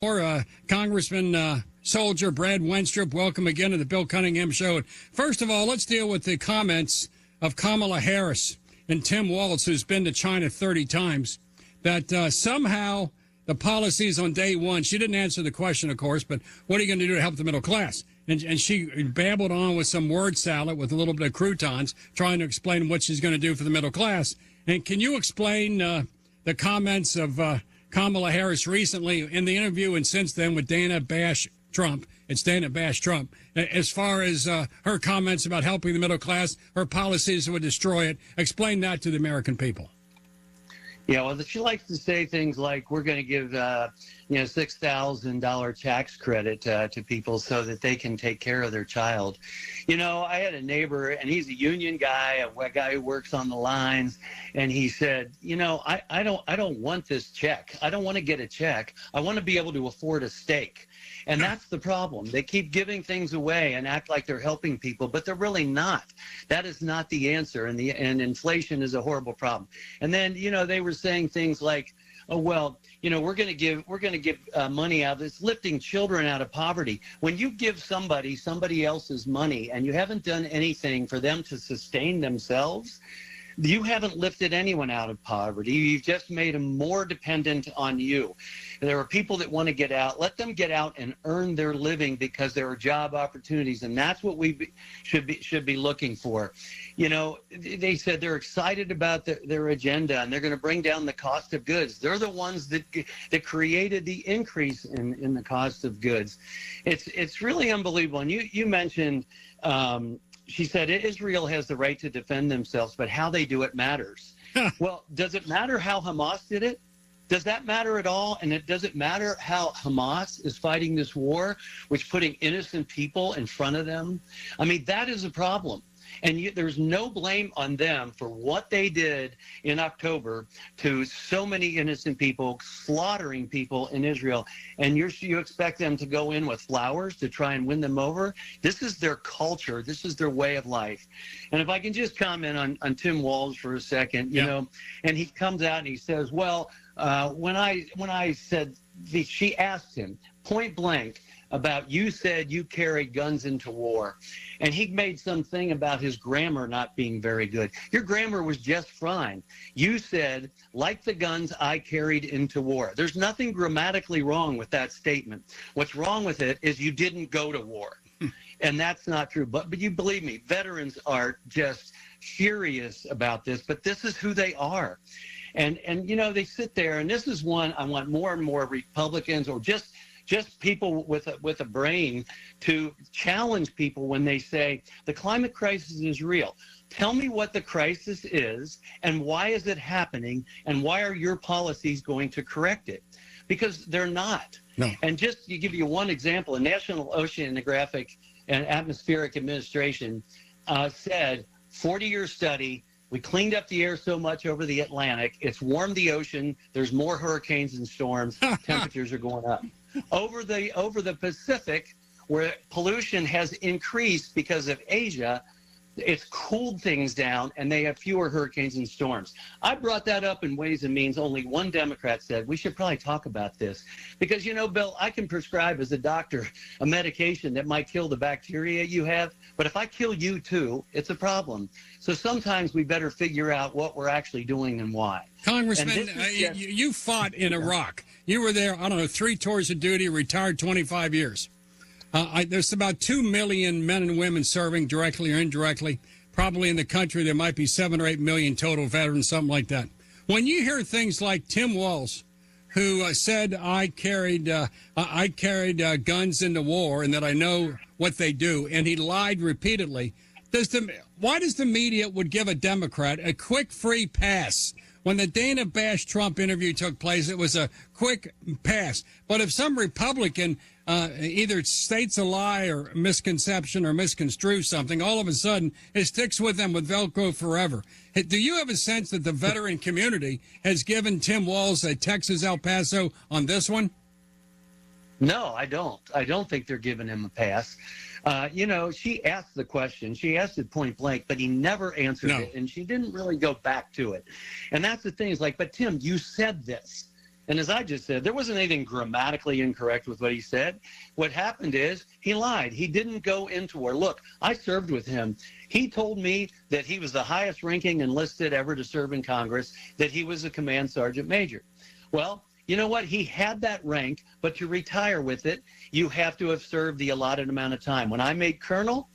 Or Congressman Soldier Brad Wenstrup, welcome again to the Bill Cunningham Show. First of all, let's deal with the comments of Kamala Harris and Tim Walz, who's been to China 30 times, that somehow the policies on day one, she didn't answer the question, of course, but what are you going to do to help the middle class? And she babbled on with some word salad with a little bit of croutons, trying to explain what she's going to do for the middle class. And can you explain the comments of Kamala Harris recently in the interview and since then with Dana Bash Trump? It's Dana Bash Trump. As far as her comments about helping the middle class, her policies would destroy it. Explain that to the American people. Yeah, well, she likes to say things like we're going to give, $6,000 tax credit to people so that they can take care of their child. You know, I had a neighbor, and he's a union guy, a guy who works on the lines, and he said, I don't want this check. I don't want to get a check. I want to be able to afford a steak. And that's the problem. They keep giving things away and act like they're helping people, but they're really not. That is not the answer, and inflation is a horrible problem. And then, they were saying things like, oh, well, we're going to give money out. It's lifting children out of poverty. When you give somebody else's money and you haven't done anything for them to sustain themselves, you haven't lifted anyone out of poverty. You've just made them more dependent on you. There are people that want to get out. Let them get out and earn their living because there are job opportunities, and that's what we should be looking for. They said they're excited about their agenda, and they're going to bring down the cost of goods. They're the ones that created the increase in the cost of goods. It's really unbelievable. And you mentioned. She said Israel has the right to defend themselves, but how they do it matters. Well, does it matter how Hamas did it? Does that matter at all? And does it matter how Hamas is fighting this war, which putting innocent people in front of them? I mean, that is a problem. And there's no blame on them for what they did in October to so many innocent people, slaughtering people in Israel. And you expect them to go in with flowers to try and win them over? This is their culture. This is their way of life. And if I can just comment on Tim Walz for a second, and he comes out and he says, well, when I said, she asked him point blank, about you said you carried guns into war. And he made something about his grammar not being very good. Your grammar was just fine. You said, like the guns I carried into war. There's nothing grammatically wrong with that statement. What's wrong with it is you didn't go to war. And that's not true. But you believe me, veterans are just furious about this, but this is who they are. And they sit there, and this is one I want more and more Republicans or just people with a brain to challenge people when they say the climate crisis is real. Tell me what the crisis is and why is it happening and why are your policies going to correct it? Because they're not. No. And just to give you one example, the National Oceanographic and Atmospheric Administration said, 40-year study, we cleaned up the air so much over the Atlantic, it's warmed the ocean, there's more hurricanes and storms, temperatures are going up. Over the Pacific, where pollution has increased because of Asia, it's cooled things down, and they have fewer hurricanes and storms. I brought that up in Ways and Means. Only one Democrat said, we should probably talk about this. Because, Bill, I can prescribe as a doctor a medication that might kill the bacteria you have, but if I kill you too, it's a problem. So sometimes we better figure out what we're actually doing and why. Congressman, you fought in Iraq. You were there, 3 tours of duty, retired 25 years. There's about 2 million men and women serving directly or indirectly. Probably in the country there might be 7 or 8 million total veterans, something like that. When you hear things like Tim Walz, who said I carried guns into war and that I know what they do, and he lied repeatedly, why does the media would give a Democrat a quick free pass? When the Dana Bash Trump interview took place, it was a quick pass. But if some Republican either states a lie or misconception or misconstrues something, all of a sudden it sticks with them with Velcro forever. Do you have a sense that the veteran community has given Tim Walz a Texas El Paso on this one? No, I don't. I don't think they're giving him a pass. She asked the question. She asked it point blank, but he never answered it, and she didn't really go back to it. And that's the thing is like, but Tim, you said this. And as I just said, there wasn't anything grammatically incorrect with what he said. What happened is he lied. He didn't go into war. Look, I served with him. He told me that he was the highest ranking enlisted ever to serve in Congress, that he was a command sergeant major. Well, you know what? He had that rank, but to retire with it, you have to have served the allotted amount of time. When I made colonel,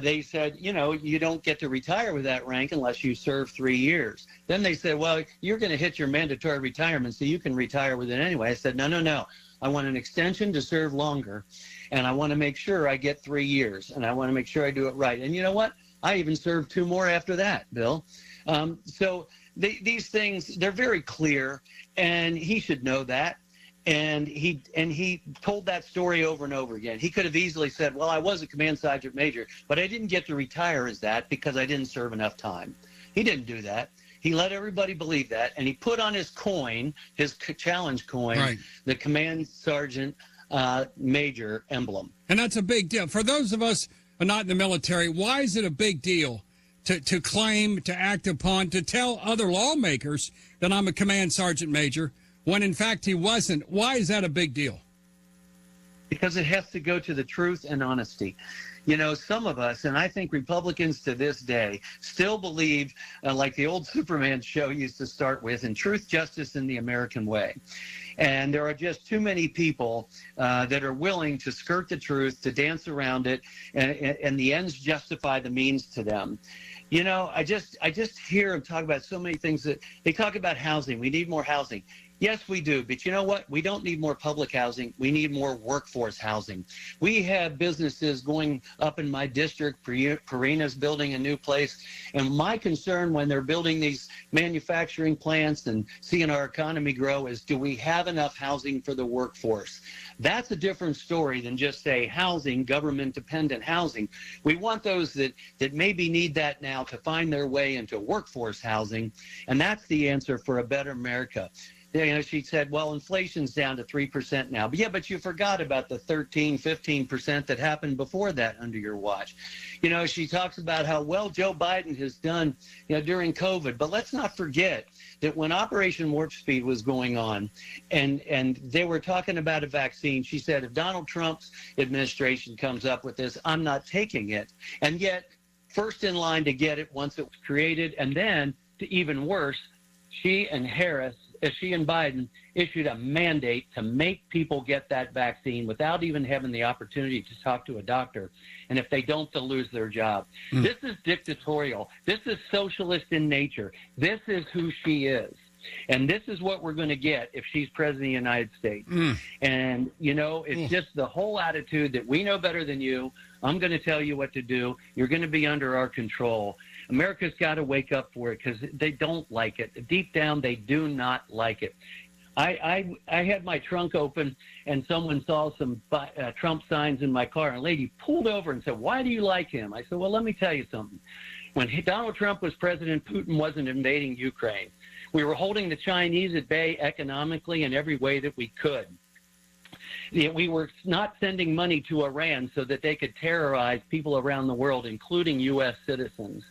they said, you know, you don't get to retire with that rank unless you serve 3 years. Then they said, well, you're going to hit your mandatory retirement, so you can retire with it anyway. I said, no. I want an extension to serve longer, and I want to make sure I get 3 years, and I want to make sure I do it right. And you know what? I even served 2 more after that, Bill. So these things, they're very clear, and he should know that. And he told that story over and over again. He could have easily said, well, I was a command sergeant major, but I didn't get to retire as that because I didn't serve enough time. He didn't do that. He let everybody believe that, and he put on his coin, his challenge coin, right, the command sergeant major emblem. And that's a big deal. For those of us who are not in the military, why is it a big deal to claim, to act upon, to tell other lawmakers that I'm a command sergeant major, when in fact he wasn't? Why is that a big deal? Because it has to go to the truth and honesty. You know, some of us, and I think Republicans to this day, still believe, like the old Superman show used to start with, in truth, justice, and the American way. And there are just too many people that are willing to skirt the truth, to dance around it, and the ends justify the means to them. You know, I just hear them talk about so many things. That they talk about housing. We need more housing. Yes, we do. But you know what? We don't need more public housing. We need more workforce housing. We have businesses going up in my district. Perina's building a new place. And my concern when they're building these manufacturing plants and seeing our economy grow is, do we have enough housing for the workforce? That's a different story than just say housing, government-dependent housing. We want those that maybe need that now to find their way into workforce housing. And that's the answer for a better America. You know, she said, well, inflation's down to 3% now. But yeah, but you forgot about the 13, 15% that happened before that under your watch. You know, she talks about how well Joe Biden has done, you know, during COVID. But let's not forget that when Operation Warp Speed was going on and they were talking about a vaccine, she said, if Donald Trump's administration comes up with this, I'm not taking it. And yet, first in line to get it once it was created, and then, to even worse, she and Biden issued a mandate to make people get that vaccine without even having the opportunity to talk to a doctor. And if they don't, they'll lose their job. This is dictatorial. This is socialist in nature. This is who she is. And this is what we're going to get if she's president of the United States. And, you know, it's just the whole attitude that we know better than you. I'm going to tell you what to do. You're going to be under our control. America's got to wake up for it because they don't like it. Deep down, they do not like it. I had my trunk open, and someone saw some Trump signs in my car. And a lady pulled over and said, why do you like him? I said, well, let me tell you something. When Donald Trump was president, Putin wasn't invading Ukraine. We were holding the Chinese at bay economically in every way that we could. We were not sending money to Iran so that they could terrorize people around the world, including U.S. citizens.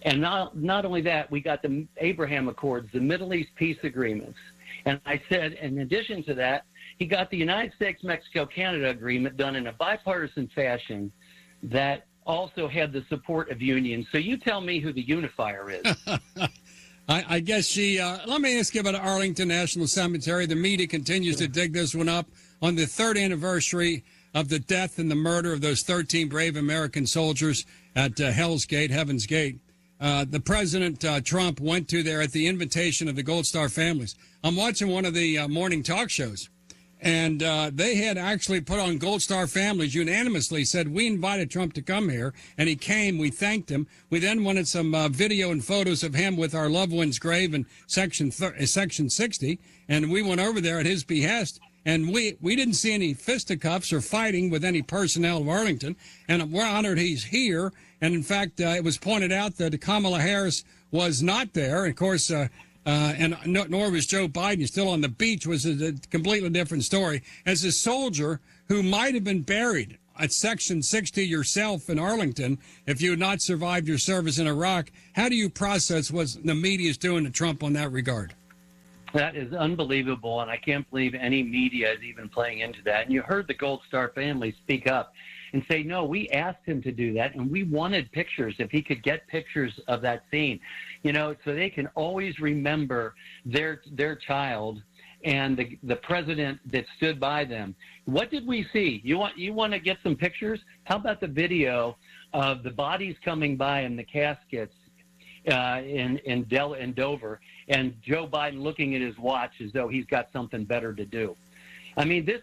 And not only that, we got the Abraham Accords, the Middle East peace agreements. And I said, in addition to that, he got the United States-Mexico-Canada agreement done in a bipartisan fashion that also had the support of unions. So you tell me who the unifier is. I guess she, let me ask you about Arlington National Cemetery. The media continues to dig this one up. On the 3rd anniversary of the death and the murder of those 13 brave American soldiers at Hell's Gate, Heaven's Gate, the President Trump went to there at the invitation of the Gold Star families. I'm watching one of the morning talk shows, and they had actually put on Gold Star families unanimously said, we invited Trump to come here, and he came. We thanked him. We then wanted some video and photos of him with our loved one's grave in section 60, and we went over there at his behest. And we didn't see any fisticuffs or fighting with any personnel of Arlington. And we're honored he's here. And, in fact, it was pointed out that Kamala Harris was not there. Of course, nor was Joe Biden. He's still on the beach, was a completely different story. As a soldier who might have been buried at Section 60 yourself in Arlington if you had not survived your service in Iraq, how do you process what the media is doing to Trump on that regard? That is unbelievable, and I can't believe any media is even playing into that. And you heard the Gold Star family speak up and say, no, we asked him to do that, and we wanted pictures, if he could get pictures of that scene, so they can always remember their child and the president that stood by them. What did we see? You want to get some pictures? How about the video of the bodies coming by and the caskets in Dover, and Joe Biden looking at his watch as though he's got something better to do? I mean, this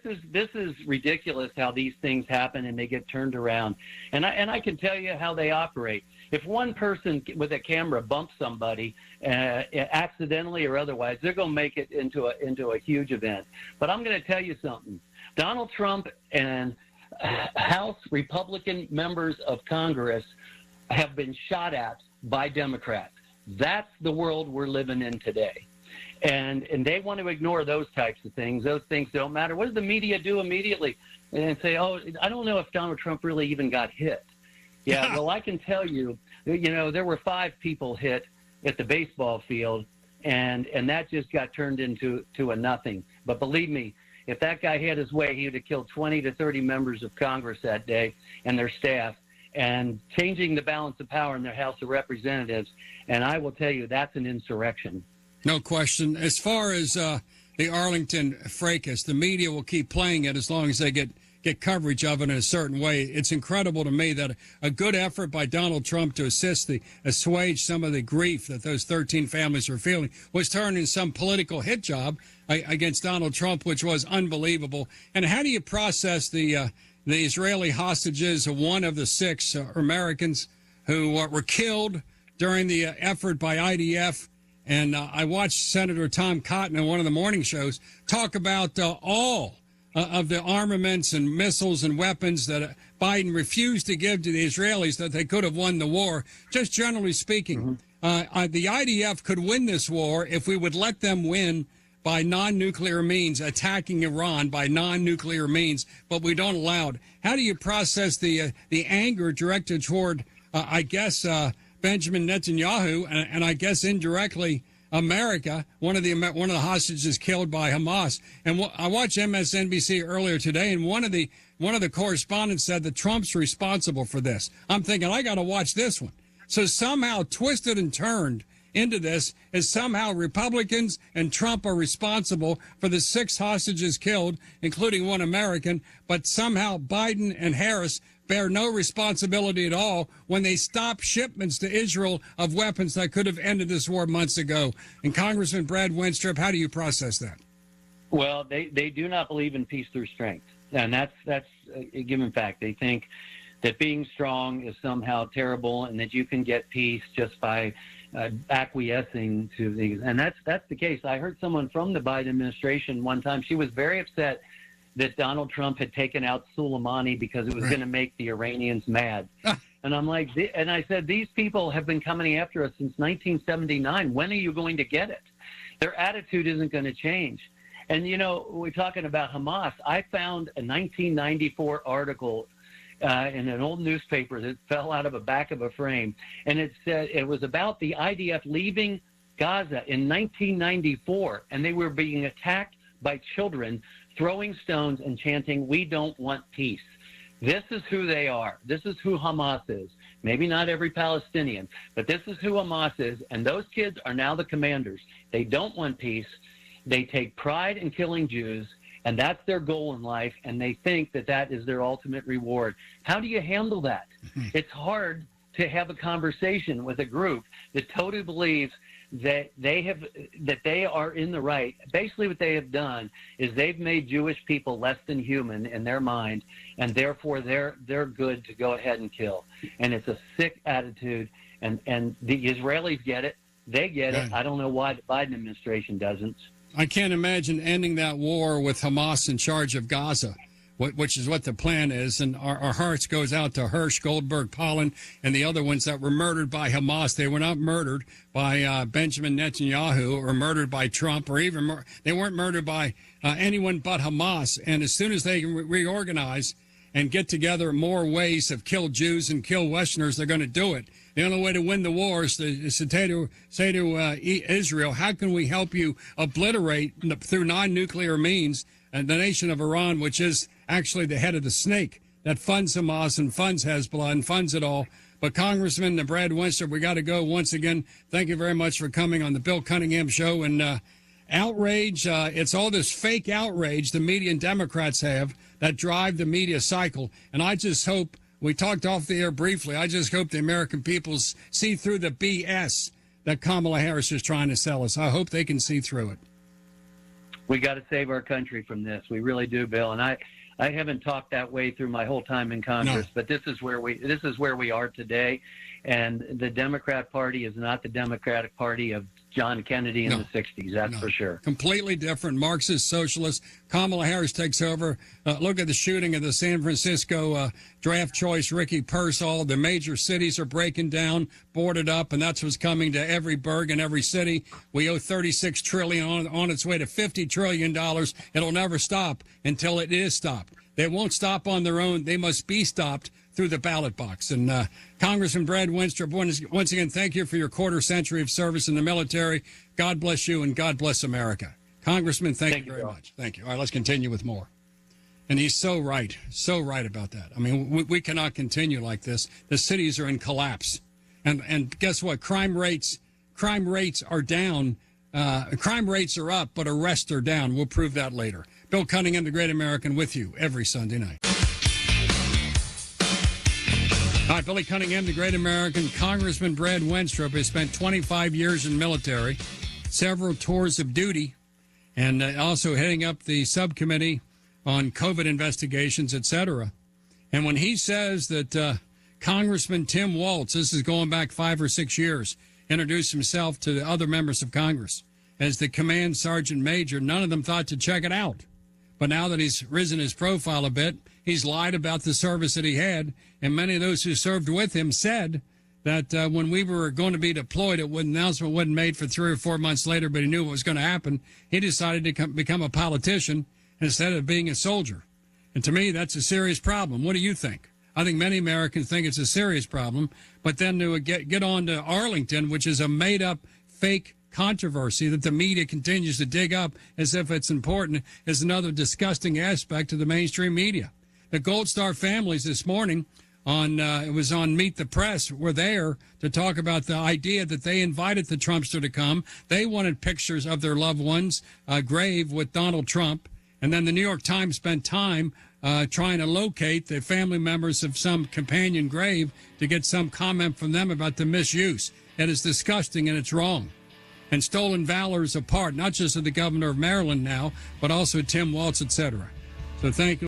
is ridiculous how these things happen and they get turned around. And I can tell you how they operate. If one person with a camera bumps somebody accidentally or otherwise, they're going to make it into a huge event. But I'm going to tell you something. Donald Trump and House Republican members of Congress have been shot at by Democrats. That's the world we're living in today. And they want to ignore those types of things. Those things don't matter. What does the media do immediately? And say, oh, I don't know if Donald Trump really even got hit. Yeah, well, I can tell you, there were 5 people hit at the baseball field, and that just got turned into a nothing. But believe me, if that guy had his way, he would have killed 20 to 30 members of Congress that day and their staff, and changing the balance of power in their House of Representatives. And I will tell you, that's an insurrection. No question. As far as the Arlington fracas, the media will keep playing it as long as they get coverage of it in a certain way. It's incredible to me that a good effort by Donald Trump to assuage some of the grief that those 13 families are feeling was turned into some political hit job against Donald Trump, which was unbelievable. And how do you process the Israeli hostages, one of the 6 Americans who were killed during the effort by IDF? And I watched Senator Tom Cotton on one of the morning shows talk about all of the armaments and missiles and weapons that Biden refused to give to the Israelis that they could have won the war. Just generally speaking, the IDF could win this war if we would let them win by non-nuclear means, attacking Iran by non-nuclear means, but we don't allow it. How do you process the anger directed toward, Benjamin Netanyahu, and I guess indirectly America, one of the hostages killed by Hamas? And I watched MSNBC earlier today, and one of the correspondents said that Trump's responsible for this. I'm thinking, I got to watch this one. So somehow twisted and turned into this is somehow Republicans and Trump are responsible for the 6 hostages killed, including 1 American, but somehow Biden and Harris bear no responsibility at all when they stop shipments to Israel of weapons that could have ended this war months ago. And Congressman Brad Wenstrup, how do you process that? Well, they do not believe in peace through strength. And that's a given fact. They think that being strong is somehow terrible and that you can get peace just by acquiescing to these. And that's the case. I heard someone from the Biden administration one time. She was very upset that Donald Trump had taken out Soleimani because it was going to make the Iranians mad. And I'm like, and I said, these people have been coming after us since 1979. When are you going to get it? Their attitude isn't going to change. And, we're talking about Hamas. I found a 1994 article in an old newspaper that fell out of the back of a frame. And it said it was about the IDF leaving Gaza in 1994. And they were being attacked by children throwing stones and chanting, "We don't want peace." This is who they are. This is who Hamas is. Maybe not every Palestinian, but this is who Hamas is. And those kids are now the commanders. They don't want peace. They take pride in killing Jews, and that's their goal in life, and they think that that is their ultimate reward. How do you handle that? It's hard to have a conversation with a group that totally believes that they are in the right. Basically what they have done is they've made Jewish people less than human in their mind, and therefore they're good to go ahead and kill. And it's a sick attitude, and the Israelis get it. They get it. I don't know why the Biden administration doesn't. I can't imagine ending that war with Hamas in charge of Gaza, which is what the plan is. And our hearts goes out to Hirsch, Goldberg, Pollan, and the other ones that were murdered by Hamas. They were not murdered by Benjamin Netanyahu or murdered by Trump, or even they weren't murdered by anyone but Hamas. And as soon as they reorganize and get together more ways of kill Jews and kill Westerners, they're going to do it. The only way to win the war is to say to Israel, how can we help you obliterate through non-nuclear means the nation of Iran, which is actually the head of the snake that funds Hamas and funds Hezbollah and funds it all. But Congressman Brad Wenstrup, we got to go once again. Thank you very much for coming on the Bill Cunningham Show. And outrage, it's all this fake outrage the media and Democrats have that drive the media cycle. And I just hope, we talked off the air briefly, I just hope the American people see through the BS that Kamala Harris is trying to sell us. I hope they can see through it. We got to save our country from this. We really do, Bill. And I haven't talked that way through my whole time in Congress, but this is where we are today. And the Democrat Party is not the Democratic Party of John Kennedy in the 60s, that's for sure. Completely different, Marxist, socialist. Kamala Harris takes over. Look at the shooting of the San Francisco draft choice, Ricky Pearsall. The major cities are breaking down, boarded up, and that's what's coming to every burg and every city. We owe $36 trillion on its way to $50 trillion. It'll never stop until it is stopped. They won't stop on their own. They must be stopped through the ballot box. And Congressman Brad Wenstrup, once again, thank you for your quarter century of service in the military. God bless you and God bless America. Congressman, thank you very much. Thank you. All right, let's continue with more. And he's so right about that. I mean, we cannot continue like this. The cities are in collapse. And guess what? Crime rates are down. Crime rates are up, but arrests are down. We'll prove that later. Bill Cunningham, the Great American, with you every Sunday night. All right, Billy Cunningham, the Great American. Congressman Brad Wenstrup has spent 25 years in the military, several tours of duty, and also heading up the subcommittee on COVID investigations, etc. And when he says that Congressman Tim Walz, this is going back 5 or 6 years, introduced himself to the other members of Congress as the command sergeant major, none of them thought to check it out. But now that he's risen his profile a bit, he's lied about the service that he had. And many of those who served with him said that when we were going to be deployed, the announcement wasn't made for 3 or 4 months later, but he knew what was going to happen. He decided to become a politician instead of being a soldier. And to me, that's a serious problem. What do you think? I think many Americans think it's a serious problem. But then to get on to Arlington, which is a made-up, fake controversy that the media continues to dig up as if it's important, is another disgusting aspect of the mainstream media. The Gold Star families this morning it was on Meet the Press, were there to talk about the idea that they invited the Trumpster to come. They wanted pictures of their loved ones' grave with Donald Trump. And then the New York Times spent time trying to locate the family members of some companion grave to get some comment from them about the misuse. It is disgusting and it's wrong. And stolen valor is a part, not just of the governor of Maryland now, but also Tim Walz, etc. So thank you.